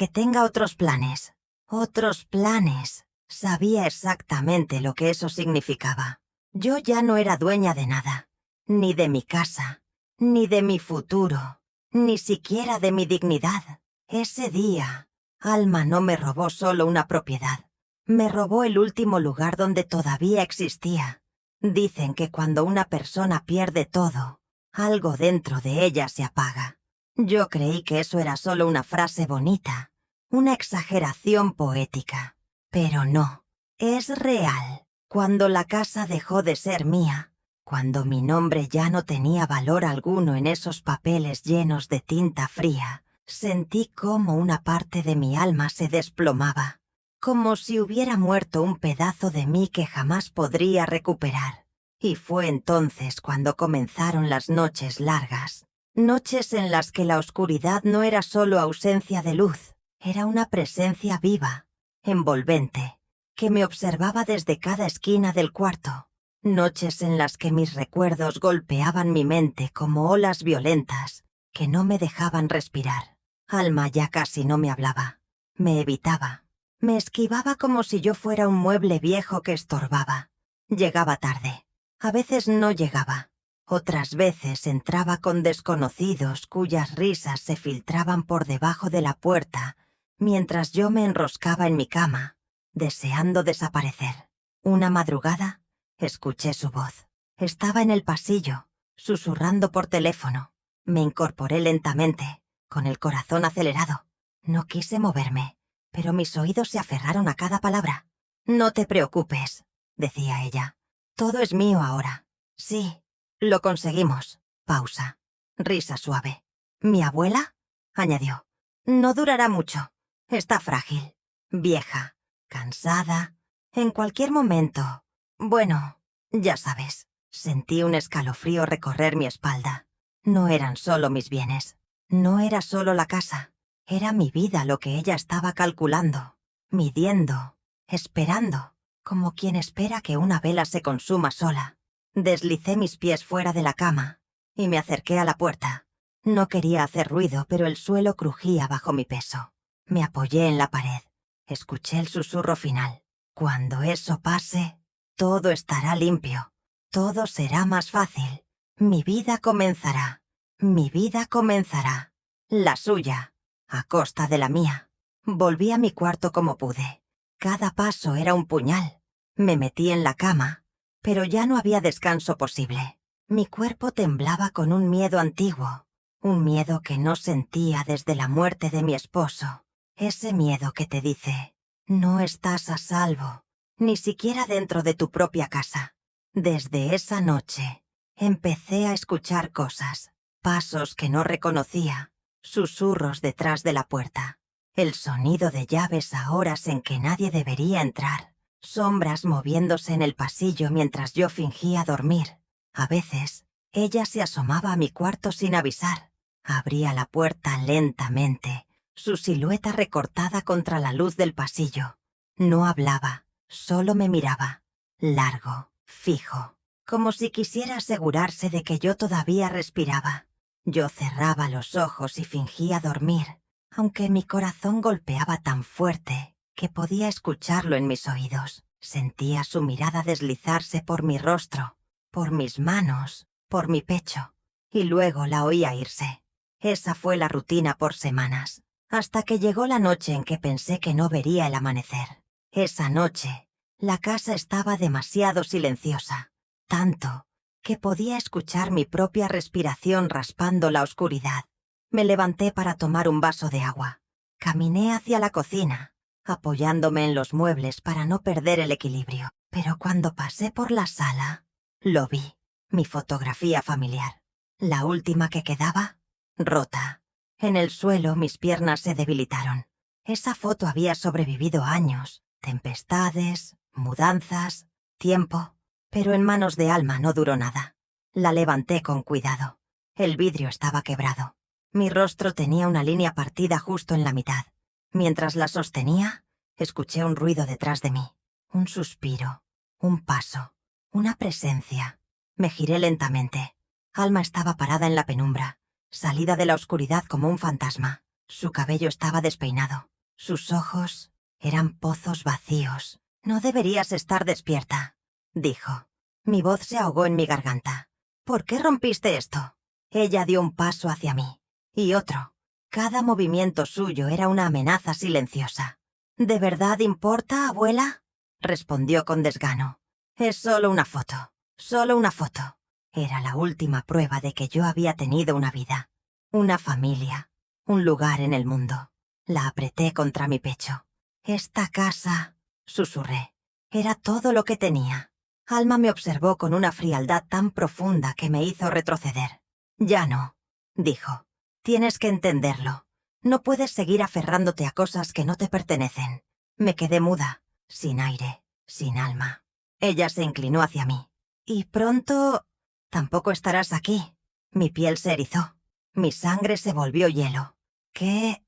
tenga otros planes». Otros planes. Sabía exactamente lo que eso significaba. Yo ya no era dueña de nada. Ni de mi casa, ni de mi futuro, ni siquiera de mi dignidad. Ese día, Alma no me robó solo una propiedad. Me robó el último lugar donde todavía existía. Dicen que cuando una persona pierde todo, algo dentro de ella se apaga. Yo creí que eso era solo una frase bonita, una exageración poética. Pero no, es real. Cuando la casa dejó de ser mía, cuando mi nombre ya no tenía valor alguno en esos papeles llenos de tinta fría, sentí como una parte de mi alma se desplomaba, como si hubiera muerto un pedazo de mí que jamás podría recuperar. Y fue entonces cuando comenzaron las noches largas, noches en las que la oscuridad no era solo ausencia de luz, era una presencia viva, envolvente, que me observaba desde cada esquina del cuarto. Noches en las que mis recuerdos golpeaban mi mente como olas violentas que no me dejaban respirar. Alma ya casi no me hablaba. Me evitaba. Me esquivaba como si yo fuera un mueble viejo que estorbaba. Llegaba tarde. A veces no llegaba. Otras veces entraba con desconocidos cuyas risas se filtraban por debajo de la puerta mientras yo me enroscaba en mi cama, deseando desaparecer. Una madrugada, escuché su voz. Estaba en el pasillo, susurrando por teléfono. Me incorporé lentamente, con el corazón acelerado. No quise moverme, pero mis oídos se aferraron a cada palabra. «No te preocupes», decía ella. «Todo es mío ahora». «Sí, lo conseguimos». Pausa. Risa suave. «¿Mi abuela?», añadió. «No durará mucho. Está frágil, vieja, cansada, en cualquier momento. Bueno, ya sabes, sentí un escalofrío recorrer mi espalda. No eran solo mis bienes, no era solo la casa, era mi vida lo que ella estaba calculando, midiendo, esperando, como quien espera que una vela se consuma sola. Deslicé mis pies fuera de la cama y me acerqué a la puerta. No quería hacer ruido, pero el suelo crujía bajo mi peso. Me apoyé en la pared. Escuché el susurro final. Cuando eso pase, todo estará limpio. Todo será más fácil. Mi vida comenzará. Mi vida comenzará. La suya, a costa de la mía. Volví a mi cuarto como pude. Cada paso era un puñal. Me metí en la cama, pero ya no había descanso posible. Mi cuerpo temblaba con un miedo antiguo. Un miedo que no sentía desde la muerte de mi esposo. Ese miedo que te dice, no estás a salvo, ni siquiera dentro de tu propia casa. Desde esa noche, empecé a escuchar cosas, pasos que no reconocía, susurros detrás de la puerta, el sonido de llaves a horas en que nadie debería entrar, sombras moviéndose en el pasillo mientras yo fingía dormir. A veces, ella se asomaba a mi cuarto sin avisar. Abría la puerta lentamente, su silueta recortada contra la luz del pasillo. No hablaba, solo me miraba, largo, fijo, como si quisiera asegurarse de que yo todavía respiraba. Yo cerraba los ojos y fingía dormir, aunque mi corazón golpeaba tan fuerte que podía escucharlo en mis oídos. Sentía su mirada deslizarse por mi rostro, por mis manos, por mi pecho, y luego la oía irse. Esa fue la rutina por semanas, hasta que llegó la noche en que pensé que no vería el amanecer. Esa noche, la casa estaba demasiado silenciosa, tanto que podía escuchar mi propia respiración raspando la oscuridad. Me levanté para tomar un vaso de agua. Caminé hacia la cocina, apoyándome en los muebles para no perder el equilibrio. Pero cuando pasé por la sala, lo vi, mi fotografía familiar. La última que quedaba, rota. En el suelo mis piernas se debilitaron. Esa foto había sobrevivido años, tempestades, mudanzas, tiempo, pero en manos de Alma no duró nada. La levanté con cuidado. El vidrio estaba quebrado. Mi rostro tenía una línea partida justo en la mitad. Mientras la sostenía, escuché un ruido detrás de mí. Un suspiro, un paso, una presencia. Me giré lentamente. Alma estaba parada en la penumbra, salida de la oscuridad como un fantasma. Su cabello estaba despeinado. Sus ojos eran pozos vacíos. «No deberías estar despierta», dijo. Mi voz se ahogó en mi garganta. «¿Por qué rompiste esto?» Ella dio un paso hacia mí, y otro. Cada movimiento suyo era una amenaza silenciosa. «¿De verdad importa, abuela?», respondió con desgano. «Es solo una foto, solo una foto». Era la última prueba de que yo había tenido una vida, una familia, un lugar en el mundo. La apreté contra mi pecho. «Esta casa», susurré, «era todo lo que tenía». Alma me observó con una frialdad tan profunda que me hizo retroceder. «Ya no», dijo. «Tienes que entenderlo. No puedes seguir aferrándote a cosas que no te pertenecen». Me quedé muda, sin aire, sin alma. Ella se inclinó hacia mí. «¿Y pronto tampoco estarás aquí?» Mi piel se erizó. Mi sangre se volvió hielo. ¿Qué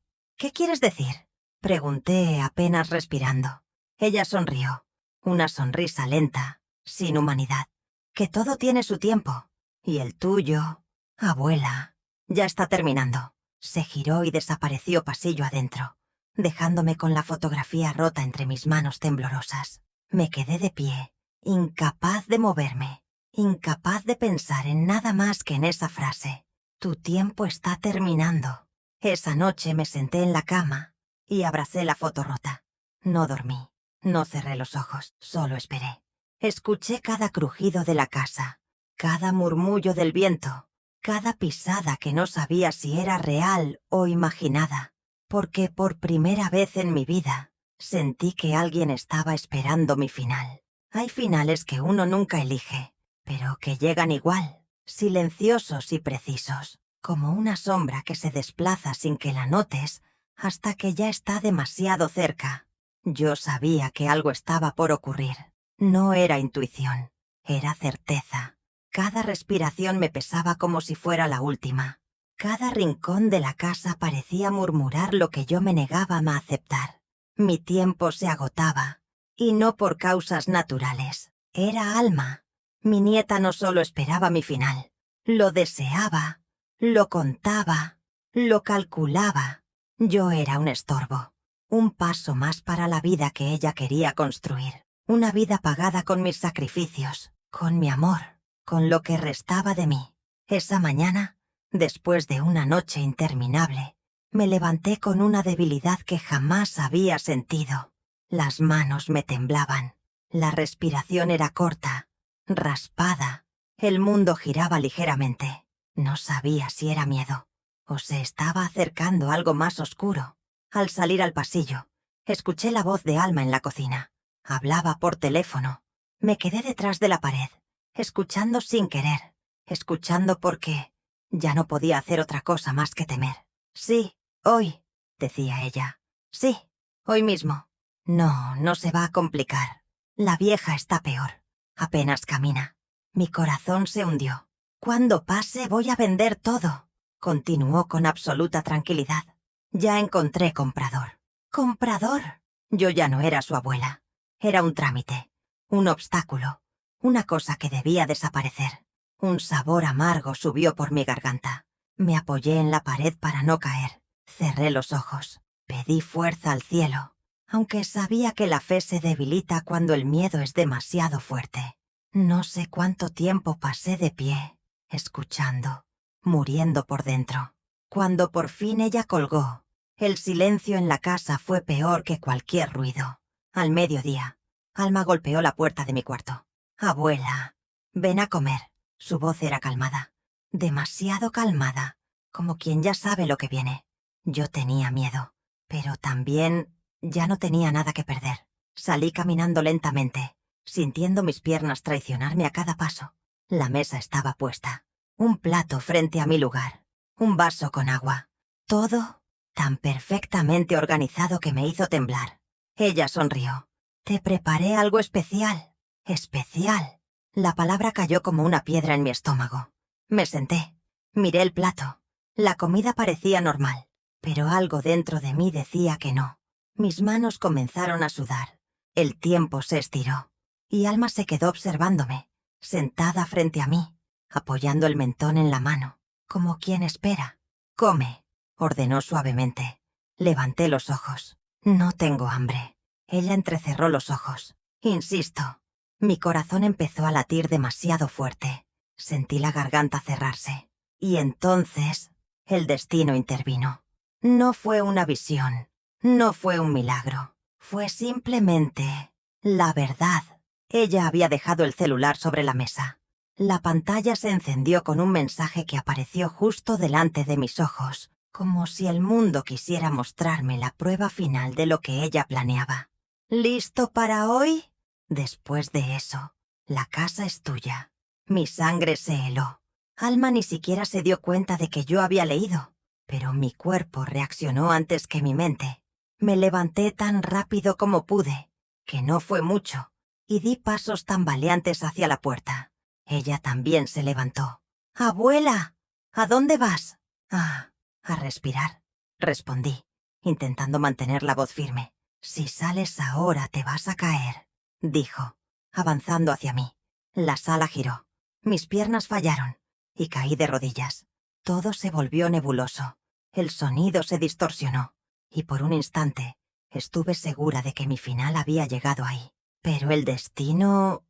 quieres decir?», pregunté apenas respirando. Ella sonrió. Una sonrisa lenta, sin humanidad. «Que todo tiene su tiempo. Y el tuyo, abuela, ya está terminando». Se giró y desapareció pasillo adentro, dejándome con la fotografía rota entre mis manos temblorosas. Me quedé de pie, incapaz de moverme, incapaz de pensar en nada más que en esa frase. «Tu tiempo está terminando». Esa noche me senté en la cama y abracé la foto rota. No dormí, no cerré los ojos, solo esperé. Escuché cada crujido de la casa, cada murmullo del viento, cada pisada que no sabía si era real o imaginada, porque por primera vez en mi vida sentí que alguien estaba esperando mi final. Hay finales que uno nunca elige, pero que llegan igual, silenciosos y precisos, como una sombra que se desplaza sin que la notes hasta que ya está demasiado cerca. Yo sabía que algo estaba por ocurrir. No era intuición, era certeza. Cada respiración me pesaba como si fuera la última. Cada rincón de la casa parecía murmurar lo que yo me negaba a aceptar. Mi tiempo se agotaba, y no por causas naturales. Era Alma. Mi nieta no solo esperaba mi final, lo deseaba, lo contaba, lo calculaba. Yo era un estorbo, un paso más para la vida que ella quería construir. Una vida pagada con mis sacrificios, con mi amor, con lo que restaba de mí. Esa mañana, después de una noche interminable, me levanté con una debilidad que jamás había sentido. Las manos me temblaban, la respiración era corta, raspada. El mundo giraba ligeramente. No sabía si era miedo o se estaba acercando algo más oscuro. Al salir al pasillo, escuché la voz de Alma en la cocina. Hablaba por teléfono. Me quedé detrás de la pared, escuchando sin querer, escuchando porque ya no podía hacer otra cosa más que temer. Sí, hoy, decía ella. Sí, hoy mismo. No, no se va a complicar. La vieja está peor. Apenas camina. Mi corazón se hundió. Cuando pase voy a vender todo, continuó con absoluta tranquilidad. Ya encontré comprador. ¿Comprador? Yo ya no era su abuela. Era un trámite, un obstáculo, una cosa que debía desaparecer. Un sabor amargo subió por mi garganta. Me apoyé en la pared para no caer. Cerré los ojos. Pedí fuerza al cielo, aunque sabía que la fe se debilita cuando el miedo es demasiado fuerte. No sé cuánto tiempo pasé de pie, escuchando, muriendo por dentro. Cuando por fin ella colgó, el silencio en la casa fue peor que cualquier ruido. Al mediodía, Alma golpeó la puerta de mi cuarto. «Abuela, ven a comer». Su voz era calmada, demasiado calmada, como quien ya sabe lo que viene. Yo tenía miedo, pero también ya no tenía nada que perder. Salí caminando lentamente, sintiendo mis piernas traicionarme a cada paso. La mesa estaba puesta, un plato frente a mi lugar, un vaso con agua. Todo tan perfectamente organizado que me hizo temblar. Ella sonrió. «Te preparé algo especial». «Especial». La palabra cayó como una piedra en mi estómago. Me senté. Miré el plato. La comida parecía normal, pero algo dentro de mí decía que no. Mis manos comenzaron a sudar. El tiempo se estiró, y Alma se quedó observándome, sentada frente a mí, apoyando el mentón en la mano, como quien espera. «Come», ordenó suavemente. Levanté los ojos. «No tengo hambre». Ella entrecerró los ojos. «Insisto». Mi corazón empezó a latir demasiado fuerte. Sentí la garganta cerrarse. Y entonces, el destino intervino. No fue una visión. No fue un milagro. Fue simplemente la verdad. Ella había dejado el celular sobre la mesa. La pantalla se encendió con un mensaje que apareció justo delante de mis ojos, como si el mundo quisiera mostrarme la prueba final de lo que ella planeaba. «¿Listo para hoy?» Después de eso, la casa es tuya. Mi sangre se heló. Alma ni siquiera se dio cuenta de que yo había leído, pero mi cuerpo reaccionó antes que mi mente. Me levanté tan rápido como pude, que no fue mucho, y di pasos tambaleantes hacia la puerta. Ella también se levantó. «Abuela, ¿a dónde vas?» «Ah, a respirar», respondí, intentando mantener la voz firme. «Si sales ahora te vas a caer», dijo, avanzando hacia mí. La sala giró. Mis piernas fallaron y caí de rodillas. Todo se volvió nebuloso. El sonido se distorsionó y por un instante estuve segura de que mi final había llegado ahí. Pero el destino...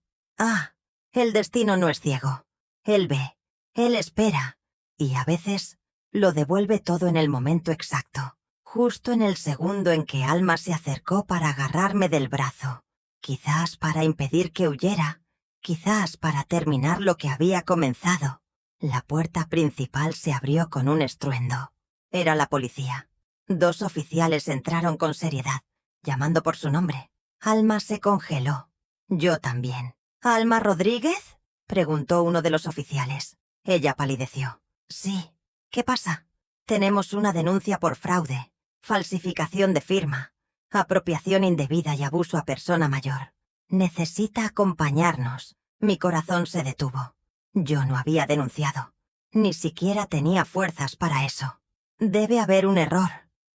el destino no es ciego. Él ve, él espera y a veces lo devuelve todo en el momento exacto, justo en el segundo en que Alma se acercó para agarrarme del brazo. Quizás para impedir que huyera, quizás para terminar lo que había comenzado. La puerta principal se abrió con un estruendo. Era la policía. 2 oficiales entraron con seriedad, llamando por su nombre. Alma se congeló. Yo también. «¿Alma Rodríguez?», preguntó uno de los oficiales. Ella palideció. «Sí. ¿Qué pasa?» «Tenemos una denuncia por fraude, falsificación de firma. Apropiación indebida y abuso a persona mayor. Necesita acompañarnos. Mi corazón se detuvo. Yo no había denunciado. Ni siquiera tenía fuerzas para eso. Debe haber un error,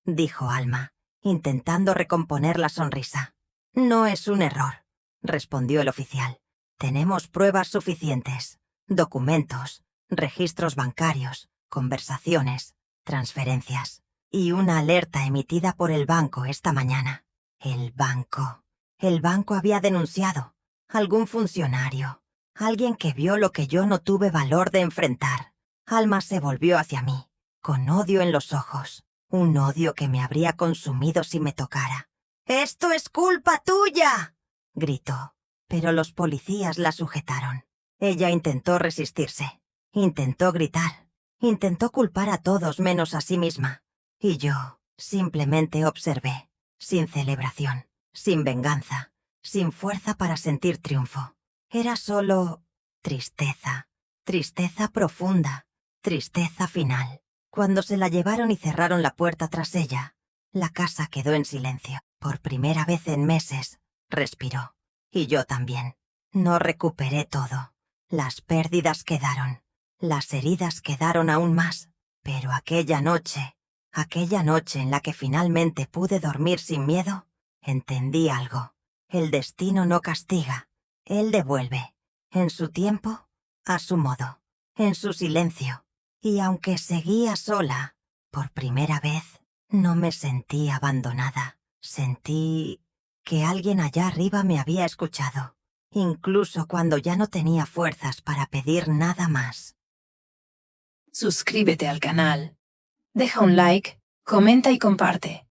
dijo Alma, intentando recomponer la sonrisa. No es un error, respondió el oficial. Tenemos pruebas suficientes. Documentos, registros bancarios, conversaciones, transferencias y una alerta emitida por el banco esta mañana. El banco. El banco había denunciado. Algún funcionario. Alguien que vio lo que yo no tuve valor de enfrentar. Alma se volvió hacia mí, con odio en los ojos. Un odio que me habría consumido si me tocara. «¡Esto es culpa tuya!», gritó. Pero los policías la sujetaron. Ella intentó resistirse. Intentó gritar. Intentó culpar a todos menos a sí misma. Y yo simplemente observé, sin celebración, sin venganza, sin fuerza para sentir triunfo. Era solo tristeza, tristeza profunda, tristeza final. Cuando se la llevaron y cerraron la puerta tras ella, la casa quedó en silencio. Por primera vez en meses, respiró. Y yo también. No recuperé todo. Las pérdidas quedaron. Las heridas quedaron aún más. Pero aquella noche en la que finalmente pude dormir sin miedo, entendí algo. El destino no castiga. Él devuelve. En su tiempo, a su modo. En su silencio. Y aunque seguía sola, por primera vez, no me sentí abandonada. Sentí que alguien allá arriba me había escuchado, incluso cuando ya no tenía fuerzas para pedir nada más. Suscríbete al canal. Deja un like, comenta y comparte.